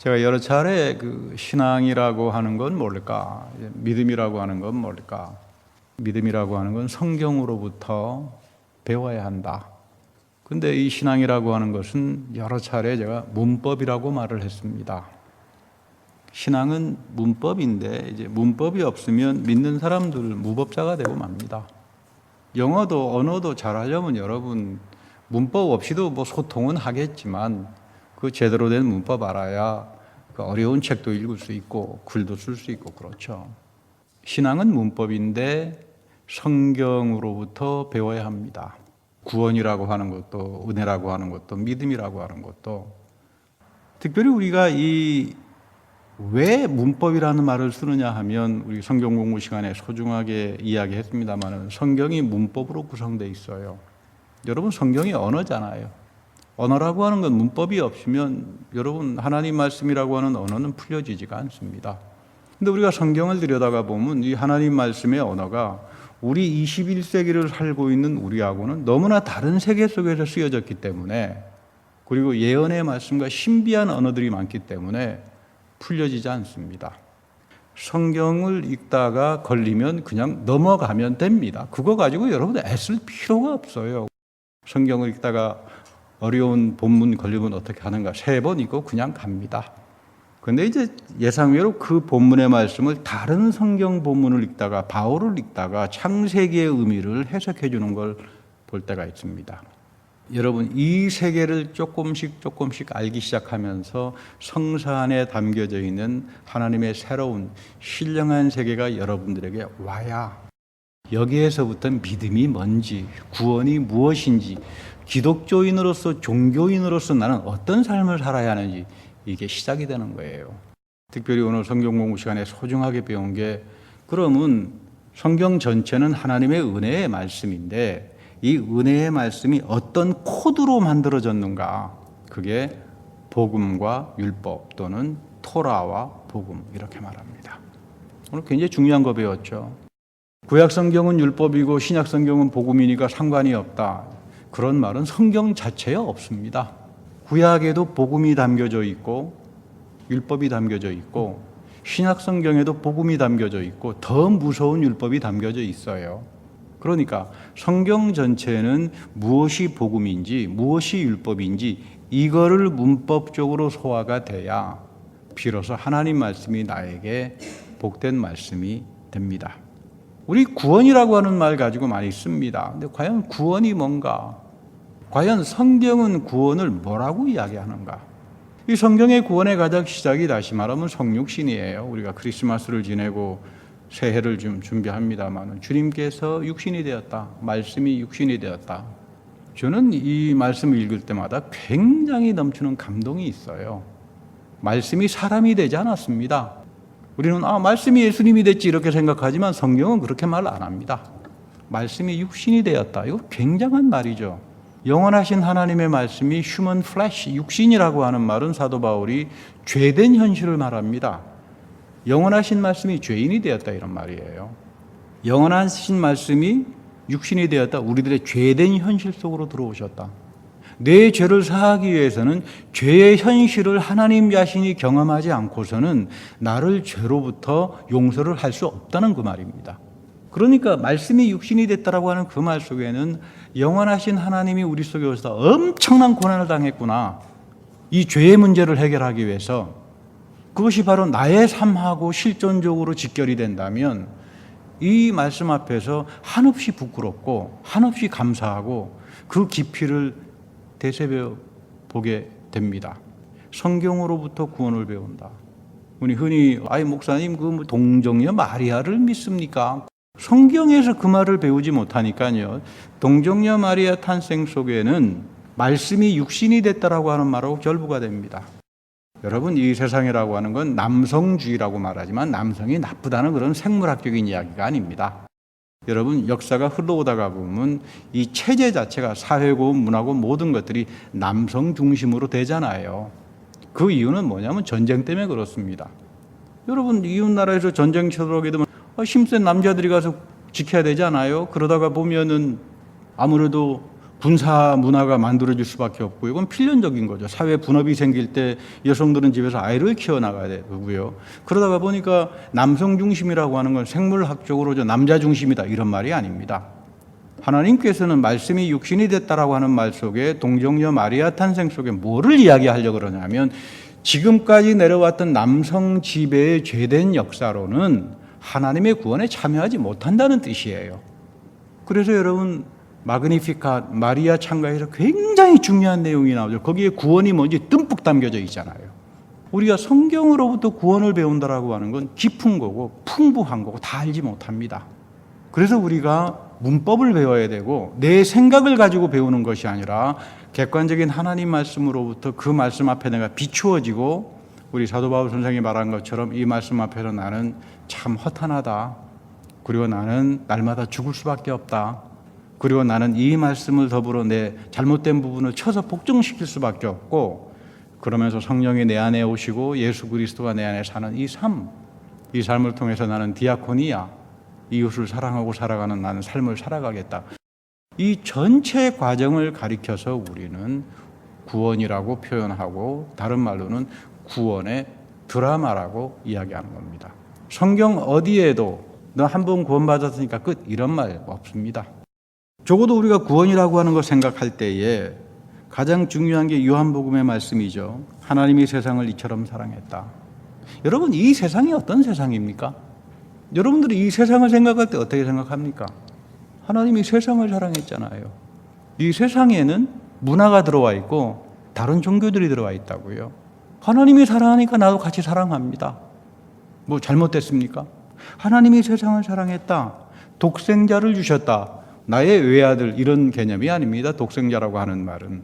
제가 여러 차례 신앙이라고 하는 건 뭘까? 믿음이라고 하는 건 뭘까? 믿음이라고 하는 건 성경으로부터 배워야 한다. 근데 이 신앙이라고 하는 것은 여러 차례 제가 문법이라고 말을 했습니다. 신앙은 문법인데 이제 문법이 없으면 믿는 사람들 무법자가 되고 맙니다. 영어도 언어도 잘하려면 여러분 문법 없이도 소통은 하겠지만 그 제대로 된 문법 알아야 그 어려운 책도 읽을 수 있고 글도 쓸 수 있고 그렇죠. 신앙은 문법인데 성경으로부터 배워야 합니다. 구원이라고 하는 것도 은혜라고 하는 것도 믿음이라고 하는 것도 특별히 우리가 왜 문법이라는 말을 쓰느냐 하면 우리 성경 공부 시간에 소중하게 이야기했습니다만 성경이 문법으로 구성되어 있어요. 여러분 성경이 언어잖아요. 언어라고 하는 건 문법이 없으면 여러분 하나님 말씀이라고 하는 언어는 풀려지지가 않습니다. 근데 우리가 성경을 들여다가 보면 이 하나님 말씀의 언어가 우리 21세기를 살고 있는 우리하고는 너무나 다른 세계 속에서 쓰여졌기 때문에 그리고 예언의 말씀과 신비한 언어들이 많기 때문에 풀려지지 않습니다. 성경을 읽다가 걸리면 그냥 넘어가면 됩니다. 그거 가지고 여러분 애쓸 필요가 없어요. 성경을 읽다가 어려운 본문 걸리면 어떻게 하는가? 3번 읽고 그냥 갑니다. 근데 이제 예상외로 그 본문의 말씀을 다른 성경 본문을 읽다가 바울을 읽다가 창세기의 의미를 해석해 주는 걸 볼 때가 있습니다. 여러분 이 세계를 조금씩 알기 시작하면서 성서 안에 담겨져 있는 하나님의 새로운 신령한 세계가 여러분들에게 와야 여기에서부터 믿음이 뭔지 구원이 무엇인지 기독교인으로서 종교인으로서 나는 어떤 삶을 살아야 하는지 이게 시작이 되는 거예요. 특별히 오늘 성경 공부 시간에 소중하게 배운 게 그러면 성경 전체는 하나님의 은혜의 말씀인데 이 은혜의 말씀이 어떤 코드로 만들어졌는가? 그게 복음과 율법 또는 토라와 복음 이렇게 말합니다. 오늘 굉장히 중요한 거 배웠죠. 구약 성경은 율법이고 신약 성경은 복음이니까 상관이 없다. 그런 말은 성경 자체에 없습니다. 구약에도 복음이 담겨져 있고 율법이 담겨져 있고 신약 성경에도 복음이 담겨져 있고 더 무서운 율법이 담겨져 있어요. 그러니까 성경 전체는 무엇이 복음인지 무엇이 율법인지 이거를 문법적으로 소화가 돼야 비로소 하나님 말씀이 나에게 복된 말씀이 됩니다. 우리 구원이라고 하는 말 가지고 많이 씁니다. 근데 과연 구원이 뭔가? 과연 성경은 구원을 뭐라고 이야기하는가? 이 성경의 구원의 가장 시작이 다시 말하면 성육신이에요. 우리가 크리스마스를 지내고 새해를 좀 준비합니다만 주님께서 육신이 되었다. 말씀이 육신이 되었다. 저는 이 말씀을 읽을 때마다 굉장히 넘치는 감동이 있어요. 말씀이 사람이 되지 않았습니다. 우리는 말씀이 예수님이 됐지 이렇게 생각하지만 성경은 그렇게 말 안 합니다. 말씀이 육신이 되었다. 이거 굉장한 말이죠. 영원하신 하나님의 말씀이 human flesh, 육신이라고 하는 말은 사도 바울이 죄된 현실을 말합니다. 영원하신 말씀이 죄인이 되었다 이런 말이에요. 영원하신 말씀이 육신이 되었다. 우리들의 죄된 현실 속으로 들어오셨다. 내 죄를 사하기 위해서는 죄의 현실을 하나님 자신이 경험하지 않고서는 나를 죄로부터 용서를 할 수 없다는 그 말입니다. 그러니까 말씀이 육신이 됐다라고 하는 그 말 속에는 영원하신 하나님이 우리 속에 오셔서 엄청난 고난을 당했구나. 이 죄의 문제를 해결하기 위해서 그것이 바로 나의 삶하고 실존적으로 직결이 된다면 이 말씀 앞에서 한없이 부끄럽고 한없이 감사하고 그 깊이를 되새겨 보게 됩니다. 성경으로부터 구원을 배운다. 우리 흔히 목사님 그 동정녀 마리아를 믿습니까? 성경에서 그 말을 배우지 못하니까요. 동정녀 마리아 탄생 속에는 말씀이 육신이 됐다라고 하는 말하고 결부가 됩니다. 여러분 이 세상이라고 하는 건 남성주의라고 말하지만 남성이 나쁘다는 그런 생물학적인 이야기가 아닙니다. 여러분 역사가 흘러오다가 보면 이 체제 자체가 사회고 문화고 모든 것들이 남성 중심으로 되잖아요. 그 이유는 뭐냐면 전쟁 때문에 그렇습니다. 여러분 이웃나라에서 전쟁 쳐들어오게 되면 힘센 남자들이 가서 지켜야 되지 않아요? 그러다가 보면은 아무래도 분사 문화가 만들어질 수밖에 없고 이건 필연적인 거죠. 사회 분업이 생길 때 여성들은 집에서 아이를 키워나가야 되고요. 그러다가 보니까 남성 중심이라고 하는 건 생물학적으로 남자 중심이다 이런 말이 아닙니다. 하나님께서는 말씀이 육신이 됐다라고 하는 말 속에 동정녀 마리아 탄생 속에 뭐를 이야기하려고 그러냐면 지금까지 내려왔던 남성 지배의 죄된 역사로는 하나님의 구원에 참여하지 못한다는 뜻이에요. 그래서 여러분 마그니피카 마리아 창가에서 굉장히 중요한 내용이 나오죠. 거기에 구원이 뭔지 듬뿍 담겨져 있잖아요. 우리가 성경으로부터 구원을 배운다라고 하는 건 깊은 거고 풍부한 거고 다 알지 못합니다. 그래서 우리가 문법을 배워야 되고 내 생각을 가지고 배우는 것이 아니라 객관적인 하나님 말씀으로부터 그 말씀 앞에 내가 비추어지고 우리 사도 바울 선생이 말한 것처럼 이 말씀 앞에서 나는 참 허탄하다. 그리고 나는 날마다 죽을 수밖에 없다. 그리고 나는 이 말씀을 더불어 내 잘못된 부분을 쳐서 복종시킬 수밖에 없고 그러면서 성령이 내 안에 오시고 예수 그리스도가 내 안에 사는 이 삶을 통해서 나는 디아코니아 이웃을 사랑하고 살아가는 나는 삶을 살아가겠다. 이 전체 과정을 가리켜서 우리는 구원이라고 표현하고 다른 말로는 구원의 드라마라고 이야기하는 겁니다. 성경 어디에도 너 한 번 구원받았으니까 끝 이런 말 없습니다. 적어도 우리가 구원이라고 하는 걸 생각할 때에 가장 중요한 게 요한복음의 말씀이죠. 하나님이 세상을 이처럼 사랑했다. 여러분 이 세상이 어떤 세상입니까? 여러분들이 이 세상을 생각할 때 어떻게 생각합니까? 하나님이 세상을 사랑했잖아요. 이 세상에는 문화가 들어와 있고 다른 종교들이 들어와 있다고요. 하나님이 사랑하니까 나도 같이 사랑합니다. 뭐 잘못됐습니까? 하나님이 세상을 사랑했다. 독생자를 주셨다. 나의 외아들 이런 개념이 아닙니다. 독생자라고 하는 말은.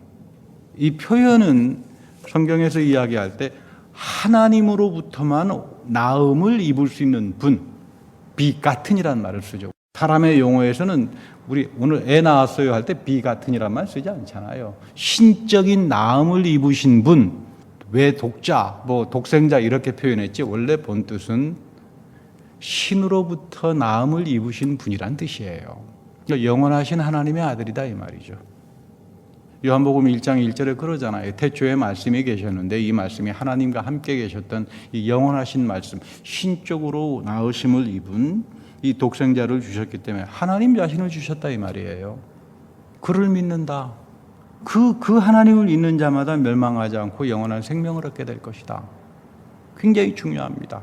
이 표현은 성경에서 이야기할 때 하나님으로부터만 낳음을 입을 수 있는 분, 비같은이라는 말을 쓰죠. 사람의 용어에서는 우리 오늘 애 낳았어요 할 때 비같은이라는 말 쓰지 않잖아요. 신적인 낳음을 입으신 분, 왜 독자, 뭐 독생자 이렇게 표현했지 원래 본 뜻은 신으로부터 낳음을 입으신 분이란 뜻이에요. 그러니까 영원하신 하나님의 아들이다 이 말이죠. 요한복음 1장 1절에 그러잖아요. 태초에 말씀이 계셨는데 이 말씀이 하나님과 함께 계셨던 이 영원하신 말씀, 신적으로 낳으심을 입은 이 독생자를 주셨기 때문에 하나님 자신을 주셨다 이 말이에요. 그를 믿는다. 그 하나님을 믿는 자마다 멸망하지 않고 영원한 생명을 얻게 될 것이다. 굉장히 중요합니다.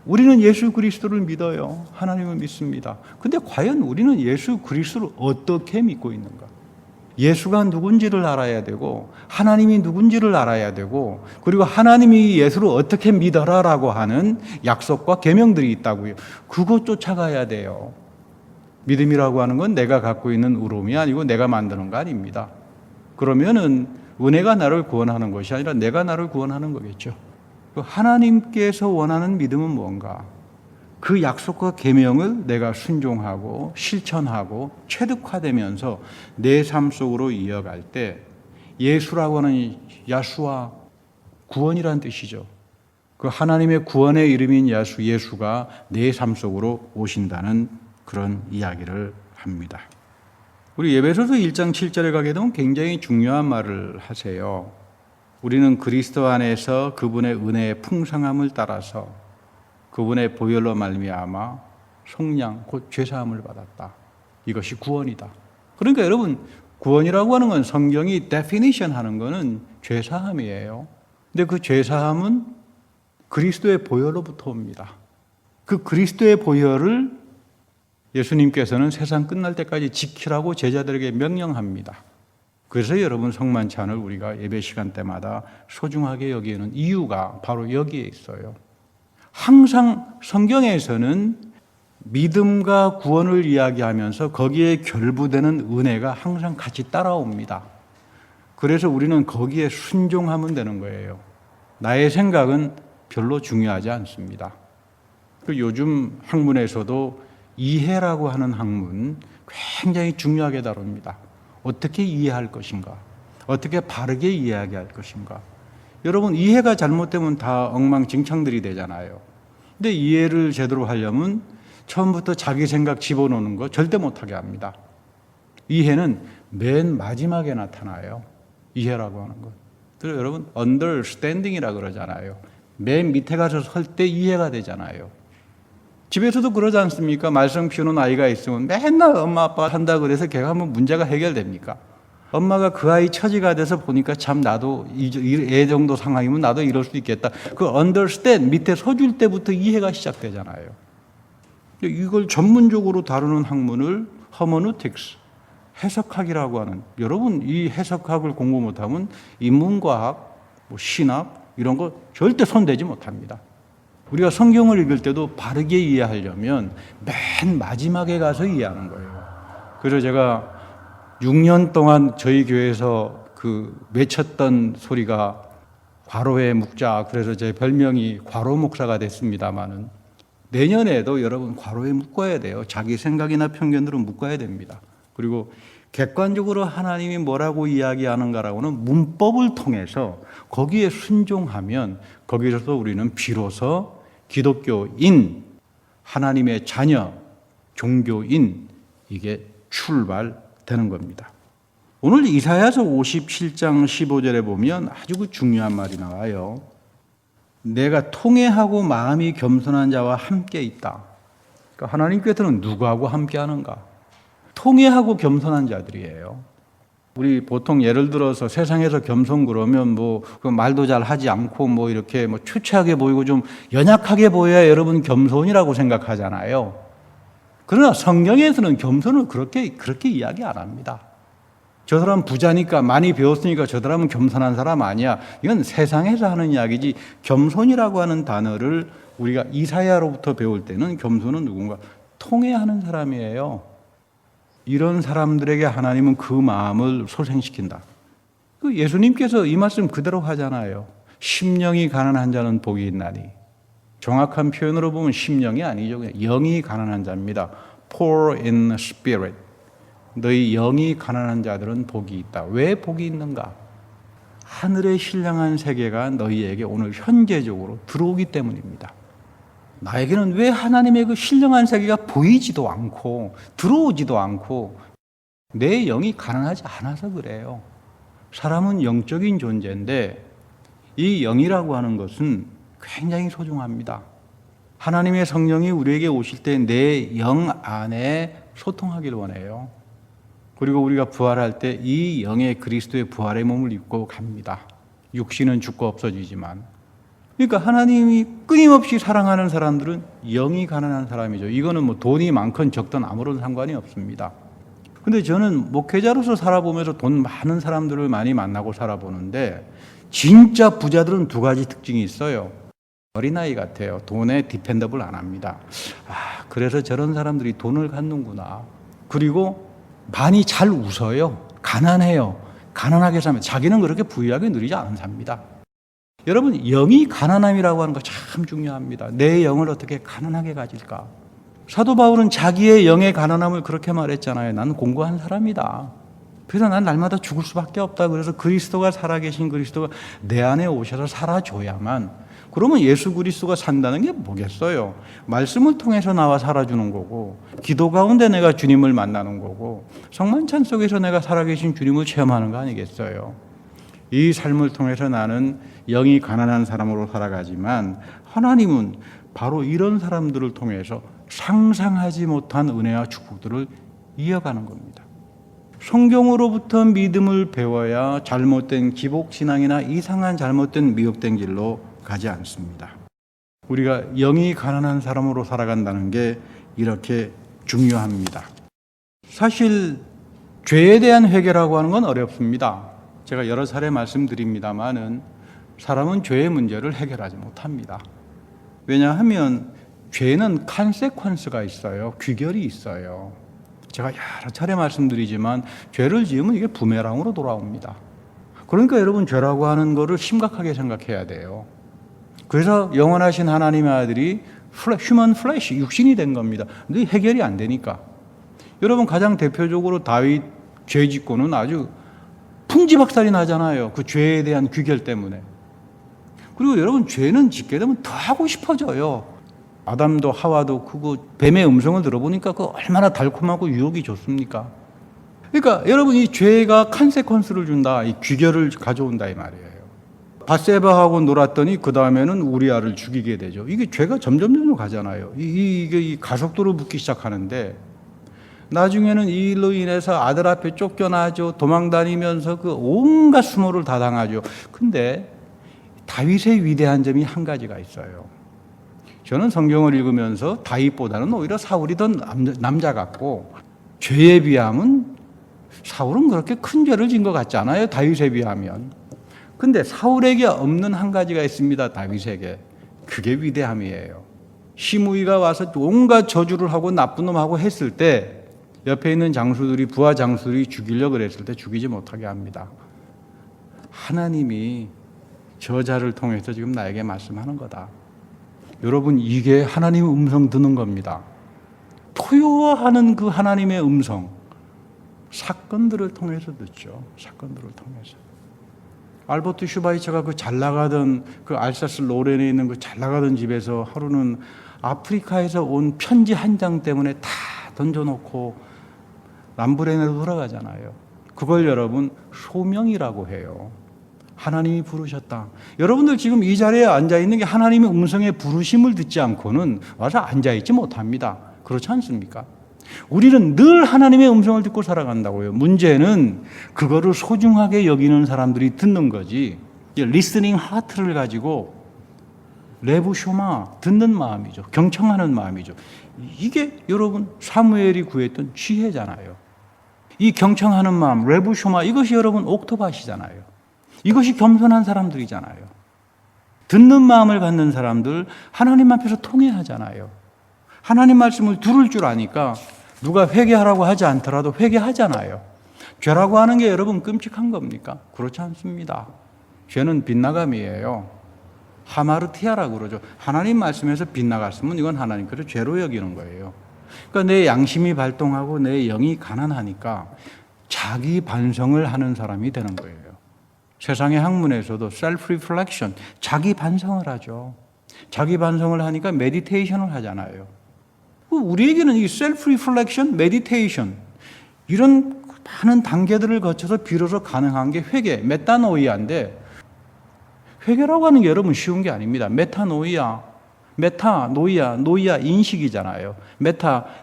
우리는 예수 그리스도를 믿어요. 하나님을 믿습니다. 근데 과연 우리는 예수 그리스도를 어떻게 믿고 있는가? 예수가 누군지를 알아야 되고 하나님이 누군지를 알아야 되고 그리고 하나님이 예수를 어떻게 믿어라라고 하는 약속과 계명들이 있다고요. 그거 쫓아가야 돼요. 믿음이라고 하는 건 내가 갖고 있는 의로움이 아니고 내가 만드는 거 아닙니다. 그러면은 은혜가 나를 구원하는 것이 아니라 내가 나를 구원하는 거겠죠. 하나님께서 원하는 믿음은 뭔가? 그 약속과 계명을 내가 순종하고 실천하고 체득화되면서 내 삶 속으로 이어갈 때 예수라고 하는 야수와 구원이라는 뜻이죠. 그 하나님의 구원의 이름인 예수가 내 삶 속으로 오신다는 그런 이야기를 합니다. 우리 예배소서 1장 7절에 가게 되면 굉장히 중요한 말을 하세요. 우리는 그리스도 안에서 그분의 은혜의 풍성함을 따라서 그분의 보혈로 말미암아 속량 곧 죄사함을 받았다. 이것이 구원이다. 그러니까 여러분 구원이라고 하는 건 성경이 데피니션 하는 거는 죄사함이에요. 근데 그 죄사함은 그리스도의 보혈로부터 옵니다. 그 그리스도의 보혈을 예수님께서는 세상 끝날 때까지 지키라고 제자들에게 명령합니다. 그래서 여러분 성만찬을 우리가 예배 시간 때마다 소중하게 여기는 이유가 바로 여기에 있어요. 항상 성경에서는 믿음과 구원을 이야기하면서 거기에 결부되는 은혜가 항상 같이 따라옵니다. 그래서 우리는 거기에 순종하면 되는 거예요. 나의 생각은 별로 중요하지 않습니다. 요즘 학문에서도 이해라고 하는 학문 굉장히 중요하게 다룹니다. 어떻게 이해할 것인가? 어떻게 바르게 이야기할 것인가? 여러분 이해가 잘못되면 다 엉망진창들이 되잖아요. 근데 이해를 제대로 하려면 처음부터 자기 생각 집어넣는 거 절대 못하게 합니다. 이해는 맨 마지막에 나타나요. 이해라고 하는 것. 그래서 여러분 understanding이라 그러잖아요. 맨 밑에 가서 설 때 이해가 되잖아요. 집에서도 그러지 않습니까? 말썽 피우는 아이가 있으면 맨날 엄마 아빠 한다 그래서 걔가 하면 문제가 해결됩니까? 엄마가 그 아이 처지가 돼서 보니까 참 나도 애 정도 상황이면 나도 이럴 수 있겠다. 그 understand 밑에 서줄 때부터 이해가 시작되잖아요. 이걸 전문적으로 다루는 학문을 hermeneutics, 해석학이라고 하는, 여러분 이 해석학을 공부 못하면 인문과학, 신학 이런 거 절대 손대지 못합니다. 우리가 성경을 읽을 때도 바르게 이해하려면 맨 마지막에 가서 이해하는 거예요. 그래서 제가 6년 동안 저희 교회에서 외쳤던 소리가 과로회 묵자. 그래서 제 별명이 과로 목사가 됐습니다마는 내년에도 여러분 과로에 묶어야 돼요. 자기 생각이나 편견들은 묶어야 됩니다. 그리고 객관적으로 하나님이 뭐라고 이야기하는가라고는 문법을 통해서 거기에 순종하면 거기서도 우리는 비로소 기독교인, 하나님의 자녀, 종교인 이게 출발되는 겁니다. 오늘 이사야서 57장 15절에 보면 아주 중요한 말이 나와요. 내가 통회하고 마음이 겸손한 자와 함께 있다. 그러니까 하나님께서는 누구하고 함께 하는가? 통회하고 겸손한 자들이에요. 우리 보통 예를 들어서 세상에서 겸손 그러면 그 말도 잘 하지 않고 이렇게 추추하게 보이고 좀 연약하게 보여야 여러분 겸손이라고 생각하잖아요. 그러나 성경에서는 겸손을 그렇게 이야기 안 합니다. 저 사람 부자니까 많이 배웠으니까 저 사람은 겸손한 사람 아니야. 이건 세상에서 하는 이야기지. 겸손이라고 하는 단어를 우리가 이사야로부터 배울 때는 겸손은 누군가 통회하는 사람이에요. 이런 사람들에게 하나님은 그 마음을 소생시킨다. 예수님께서 이 말씀 그대로 하잖아요. 심령이 가난한 자는 복이 있나니. 정확한 표현으로 보면 심령이 아니죠. 그냥 영이 가난한 자입니다. Poor in spirit. 너희 영이 가난한 자들은 복이 있다. 왜 복이 있는가? 하늘의 신령한 세계가 너희에게 오늘 현재적으로 들어오기 때문입니다. 나에게는 왜 하나님의 그 신령한 세계가 보이지도 않고 들어오지도 않고 내 영이 가난하지 않아서 그래요. 사람은 영적인 존재인데 이 영이라고 하는 것은 굉장히 소중합니다. 하나님의 성령이 우리에게 오실 때 내 영 안에 소통하기를 원해요. 그리고 우리가 부활할 때 이 영의 그리스도의 부활의 몸을 입고 갑니다. 육신은 죽고 없어지지만. 그러니까 하나님이 끊임없이 사랑하는 사람들은 영이 가난한 사람이죠. 이거는 돈이 많건 적든 아무런 상관이 없습니다. 근데 저는 목회자로서 살아보면서 돈 많은 사람들을 많이 만나고 살아보는데 진짜 부자들은 두 가지 특징이 있어요. 어린아이 같아요. 돈에 디펜더블 안 합니다. 그래서 저런 사람들이 돈을 갖는구나. 그리고 많이 잘 웃어요. 가난해요. 가난하게 살면 자기는 그렇게 부유하게 누리지 않은 삽니다. 여러분, 영이 가난함이라고 하는 거 참 중요합니다. 내 영을 어떻게 가난하게 가질까? 사도 바울은 자기의 영의 가난함을 그렇게 말했잖아요. 나는 공고한 사람이다. 그래서 난 날마다 죽을 수밖에 없다. 그래서 그리스도가 살아계신 그리스도가 내 안에 오셔서 살아줘야만. 그러면 예수 그리스도가 산다는 게 뭐겠어요? 말씀을 통해서 나와 살아주는 거고, 기도 가운데 내가 주님을 만나는 거고, 성만찬 속에서 내가 살아계신 주님을 체험하는 거 아니겠어요? 이 삶을 통해서 나는 영이 가난한 사람으로 살아가지만 하나님은 바로 이런 사람들을 통해서 상상하지 못한 은혜와 축복들을 이어가는 겁니다. 성경으로부터 믿음을 배워야 잘못된 기복신앙이나 이상한 잘못된 미혹된 길로 가지 않습니다. 우리가 영이 가난한 사람으로 살아간다는 게 이렇게 중요합니다. 사실 죄에 대한 회개라고 하는 건 어렵습니다. 제가 여러 차례 말씀드립니다만은 사람은 죄의 문제를 해결하지 못합니다. 왜냐하면 죄는 컨세퀀스가 있어요. 귀결이 있어요. 제가 여러 차례 말씀드리지만 죄를 지으면 이게 부메랑으로 돌아옵니다. 그러니까 여러분 죄라고 하는 거를 심각하게 생각해야 돼요. 그래서 영원하신 하나님의 아들이 휴먼 플래시, 육신이 된 겁니다. 근데 해결이 안 되니까. 여러분 가장 대표적으로 다윗 죄 짓고는 아주 풍지박살이 나잖아요. 그 죄에 대한 귀결 때문에. 그리고 여러분 죄는 짓게 되면 더 하고 싶어져요. 아담도 하와도 뱀의 음성을 들어보니까 그 얼마나 달콤하고 유혹이 좋습니까? 그러니까 여러분 이 죄가 컨세퀀스를 준다. 이 귀결을 가져온다 이 말이에요. 바세바하고 놀았더니 그 다음에는 우리아를 죽이게 되죠. 이게 죄가 점점 가잖아요. 이게 가속도로 붙기 시작하는데 나중에는 이 일로 인해서 아들 앞에 쫓겨나죠. 도망다니면서 그 온갖 수모를 다 당하죠. 근데 다윗의 위대한 점이 한 가지가 있어요. 저는 성경을 읽으면서 다윗보다는 오히려 사울이 더 남자 같고 죄에 비하면 사울은 그렇게 큰 죄를 진 것 같지 않아요. 다윗에 비하면. 근데 사울에게 없는 한 가지가 있습니다. 다윗에게. 그게 위대함이에요. 시므이가 와서 온갖 저주를 하고 나쁜 놈하고 했을 때 옆에 있는 장수들이 부하 장수들이 죽이려고 그랬을 때 죽이지 못하게 합니다. 하나님이 저자를 통해서 지금 나에게 말씀하는 거다. 여러분 이게 하나님의 음성 듣는 겁니다. 토요하는 그 하나님의 음성 사건들을 통해서 듣죠. 사건들을 통해서. 알버트 슈바이처가 그 잘 나가던 그 알사스 로렌에 있는 그 잘 나가던 집에서 하루는 아프리카에서 온 편지 한 장 때문에 다 던져놓고 람브레네로 돌아가잖아요. 그걸 여러분 소명이라고 해요. 하나님이 부르셨다. 여러분들 지금 이 자리에 앉아있는 게 하나님의 음성의 부르심을 듣지 않고는 와서 앉아있지 못합니다. 그렇지 않습니까? 우리는 늘 하나님의 음성을 듣고 살아간다고요. 문제는 그거를 소중하게 여기는 사람들이 듣는 거지. 리스닝 하트를 가지고 레부쇼마 듣는 마음이죠. 경청하는 마음이죠. 이게 여러분 사무엘이 구했던 지혜잖아요. 이 경청하는 마음, 레부쇼마 이것이 여러분 옥토밭이잖아요. 이것이 겸손한 사람들이잖아요. 듣는 마음을 갖는 사람들 하나님 앞에서 통회하잖아요. 하나님 말씀을 들을 줄 아니까 누가 회개하라고 하지 않더라도 회개하잖아요. 죄라고 하는 게 여러분 끔찍한 겁니까? 그렇지 않습니다. 죄는 빗나감이에요. 하마르티아라고 그러죠. 하나님 말씀에서 빗나갔으면 이건 하나님께서 죄로 여기는 거예요. 그러니까 내 양심이 발동하고 내 영이 가난하니까 자기 반성을 하는 사람이 되는 거예요. 세상의 학문에서도 self reflection, 자기 반성을 하죠. 자기 반성을 하니까 메디테이션을 하잖아요. 우리에게는 이 self reflection, meditation 이런 많은 단계들을 거쳐서 비로소 가능한 게 회개, 메타노이아인데 회개라고 하는 게 여러분 쉬운 게 아닙니다. 노이아 인식이잖아요.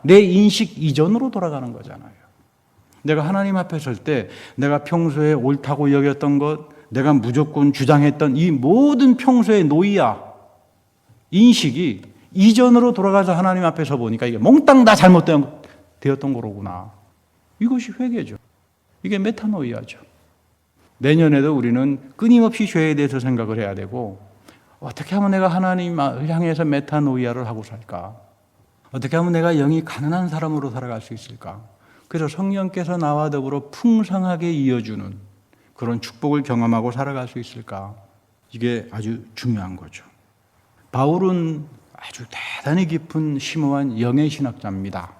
내 인식 이전으로 돌아가는 거잖아요. 내가 하나님 앞에 설 때 내가 평소에 옳다고 여겼던 것, 내가 무조건 주장했던 이 모든 평소의 노이아 인식이 이전으로 돌아가서 하나님 앞에 서 보니까 이게 몽땅 다 잘못되었던 거로구나. 이것이 회개죠. 이게 메타노이아죠. 내년에도 우리는 끊임없이 죄에 대해서 생각을 해야 되고 어떻게 하면 내가 하나님을 향해서 메타노이아를 하고 살까? 어떻게 하면 내가 영이 가난한 사람으로 살아갈 수 있을까? 그래서 성령께서 나와 더불어 풍성하게 이어주는 그런 축복을 경험하고 살아갈 수 있을까? 이게 아주 중요한 거죠. 바울은 아주 대단히 깊은 심오한 영의 신학자입니다.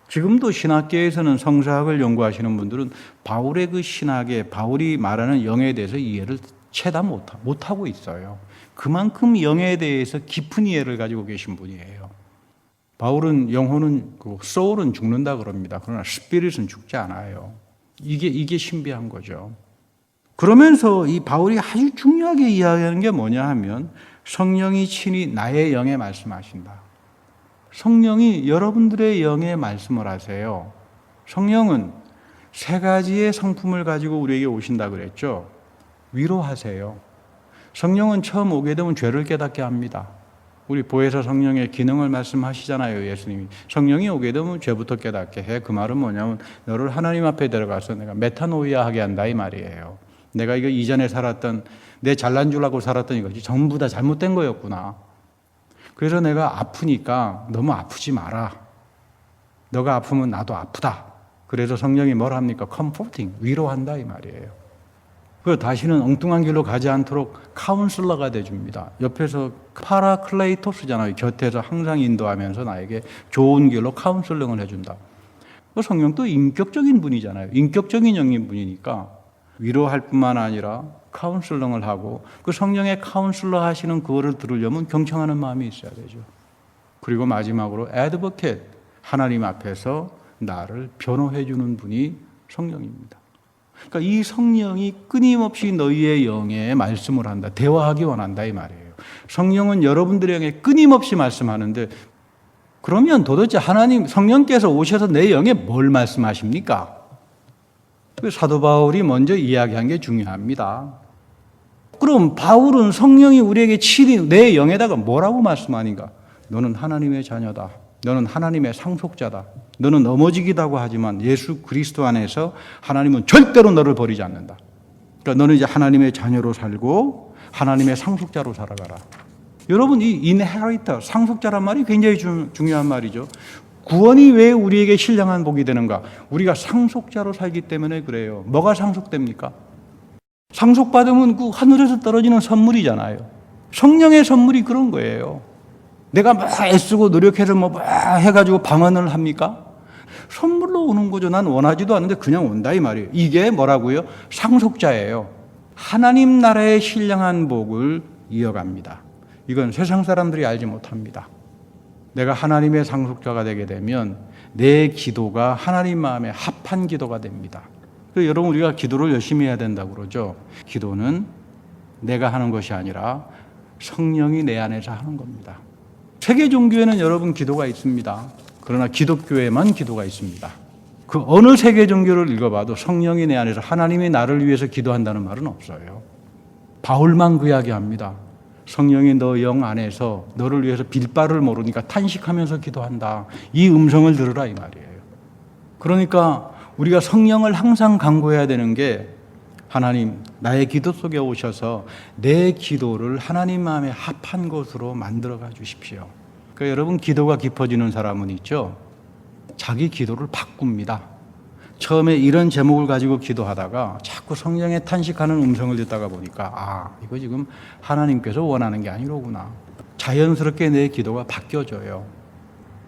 지금도 신학계에서는 성서학을 연구하시는 분들은 바울의 그 신학에 바울이 말하는 영에 대해서 이해를 채다 못하고 있어요. 그만큼 영에 대해서 깊은 이해를 가지고 계신 분이에요. 바울은 영혼은, 소울은 죽는다 그럽니다. 그러나 스피릿은 죽지 않아요. 이게 신비한 거죠. 그러면서 이 바울이 아주 중요하게 이야기하는 게 뭐냐 하면 성령이 친히 나의 영에 말씀하신다. 성령이 여러분들의 영에 말씀을 하세요. 성령은 세 가지의 성품을 가지고 우리에게 오신다 그랬죠. 위로하세요. 성령은 처음 오게 되면 죄를 깨닫게 합니다. 우리 보혜사 성령의 기능을 말씀하시잖아요. 예수님이. 성령이 오게 되면 죄부터 깨닫게 해. 그 말은 뭐냐면 너를 하나님 앞에 데려가서 내가 메타노이아 하게 한다 이 말이에요. 내가 이거 이전에 살았던 내 잘난 줄 알고 살았던 이거지 전부 다 잘못된 거였구나. 그래서 내가 아프니까 너무 아프지 마라. 너가 아프면 나도 아프다. 그래서 성령이 뭘 합니까? comforting, 위로한다 이 말이에요. 그 다시는 엉뚱한 길로 가지 않도록 카운슬러가 돼줍니다. 옆에서 파라클레이토스잖아요. 곁에서 항상 인도하면서 나에게 좋은 길로 카운슬링을 해준다. 그 성령도 인격적인 분이잖아요. 인격적인 영인 분이니까 위로할 뿐만 아니라 카운슬링을 하고 그 성령의 카운슬러 하시는 그거를 들으려면 경청하는 마음이 있어야 되죠. 그리고 마지막으로 애드보켓, 하나님 앞에서 나를 변호해 주는 분이 성령입니다. 그러니까 이 성령이 끊임없이 너희의 영에 말씀을 한다. 대화하기 원한다 이 말이에요. 성령은 여러분들에게 끊임없이 말씀하는데 그러면 도대체 하나님 성령께서 오셔서 내 영에 뭘 말씀하십니까? 사도 바울이 먼저 이야기한 게 중요합니다. 그럼 바울은 성령이 우리에게 친히 내 영에다가 뭐라고 말씀하는가? 너는 하나님의 자녀다. 너는 하나님의 상속자다. 너는 넘어지기다고 하지만 예수 그리스도 안에서 하나님은 절대로 너를 버리지 않는다. 그러니까 너는 이제 하나님의 자녀로 살고 하나님의 상속자로 살아가라. 여러분 이 inheritor, 상속자란 말이 굉장히 중요한 말이죠. 구원이 왜 우리에게 신령한 복이 되는가? 우리가 상속자로 살기 때문에 그래요. 뭐가 상속됩니까? 상속받으면 그 하늘에서 떨어지는 선물이잖아요. 성령의 선물이 그런 거예요. 내가 막 애쓰고 노력해서 뭐 해가지고 방언을 합니까? 선물로 오는 거죠. 난 원하지도 않는데 그냥 온다 이 말이에요. 이게 뭐라고요? 상속자예요. 하나님 나라의 신령한 복을 이어갑니다. 이건 세상 사람들이 알지 못합니다. 내가 하나님의 상속자가 되게 되면 내 기도가 하나님 마음에 합한 기도가 됩니다. 그래서 여러분 우리가 기도를 열심히 해야 된다고 그러죠. 기도는 내가 하는 것이 아니라 성령이 내 안에서 하는 겁니다. 세계 종교에는 여러분 기도가 있습니다. 그러나 기독교에만 기도가 있습니다. 그 어느 세계 종교를 읽어봐도 성령이 내 안에서 하나님이 나를 위해서 기도한다는 말은 없어요. 바울만 그 이야기합니다. 성령이 너 영 안에서 너를 위해서 빌바를 모르니까 탄식하면서 기도한다. 이 음성을 들으라 이 말이에요. 그러니까 우리가 성령을 항상 간구해야 되는 게 하나님 나의 기도 속에 오셔서 내 기도를 하나님 마음에 합한 것으로 만들어가 주십시오. 그러니까 여러분 기도가 깊어지는 사람은 있죠. 자기 기도를 바꿉니다. 처음에 이런 제목을 가지고 기도하다가 자꾸 성령의 탄식하는 음성을 듣다가 보니까 이거 지금 하나님께서 원하는 게 아니로구나. 자연스럽게 내 기도가 바뀌어져요.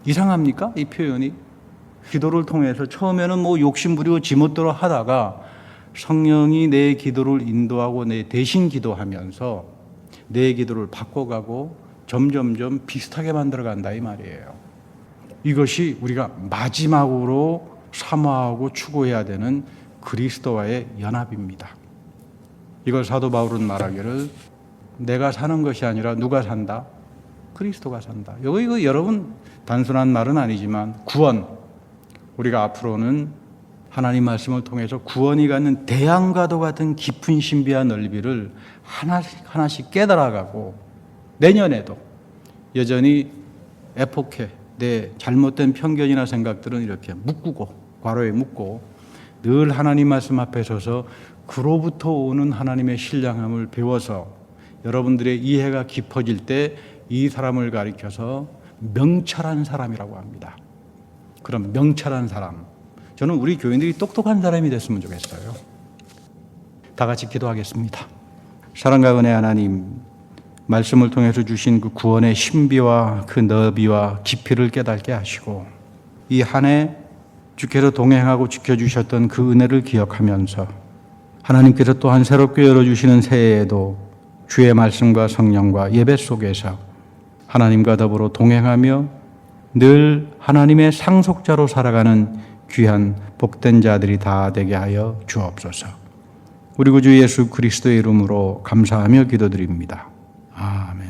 이상합니까? 이 표현이? 기도를 통해서 처음에는 뭐 욕심 부리고 지멋대로 하다가 성령이 내 기도를 인도하고 내 대신 기도하면서 내 기도를 바꿔가고 점점점 비슷하게 만들어간다 이 말이에요. 이것이 우리가 마지막으로 사모하고 추구해야 되는 그리스도와의 연합입니다. 이걸 사도 바울은 말하기를 내가 사는 것이 아니라 누가 산다? 그리스도가 산다. 이거 여러분 단순한 말은 아니지만 구원, 우리가 앞으로는 하나님 말씀을 통해서 구원이 갖는 대양과도 같은 깊은 신비와 넓이를 하나씩 깨달아가고 내년에도 여전히 에포케 내 잘못된 편견이나 생각들은 이렇게 묶고 괄호에 묶고 늘 하나님 말씀 앞에 서서 그로부터 오는 하나님의 신령함을 배워서 여러분들의 이해가 깊어질 때 이 사람을 가리켜서 명철한 사람이라고 합니다. 그럼 명철한 사람, 저는 우리 교인들이 똑똑한 사람이 됐으면 좋겠어요. 다 같이 기도하겠습니다. 사랑과 은혜 하나님, 말씀을 통해서 주신 그 구원의 신비와 그 너비와 깊이를 깨닫게 하시고 이 한 해 주께서 동행하고 지켜주셨던 그 은혜를 기억하면서 하나님께서 또한 새롭게 열어주시는 새해에도 주의 말씀과 성령과 예배 속에서 하나님과 더불어 동행하며 늘 하나님의 상속자로 살아가는 귀한 복된 자들이 다 되게 하여 주옵소서. 우리 구주 예수 그리스도의 이름으로 감사하며 기도드립니다. 아멘.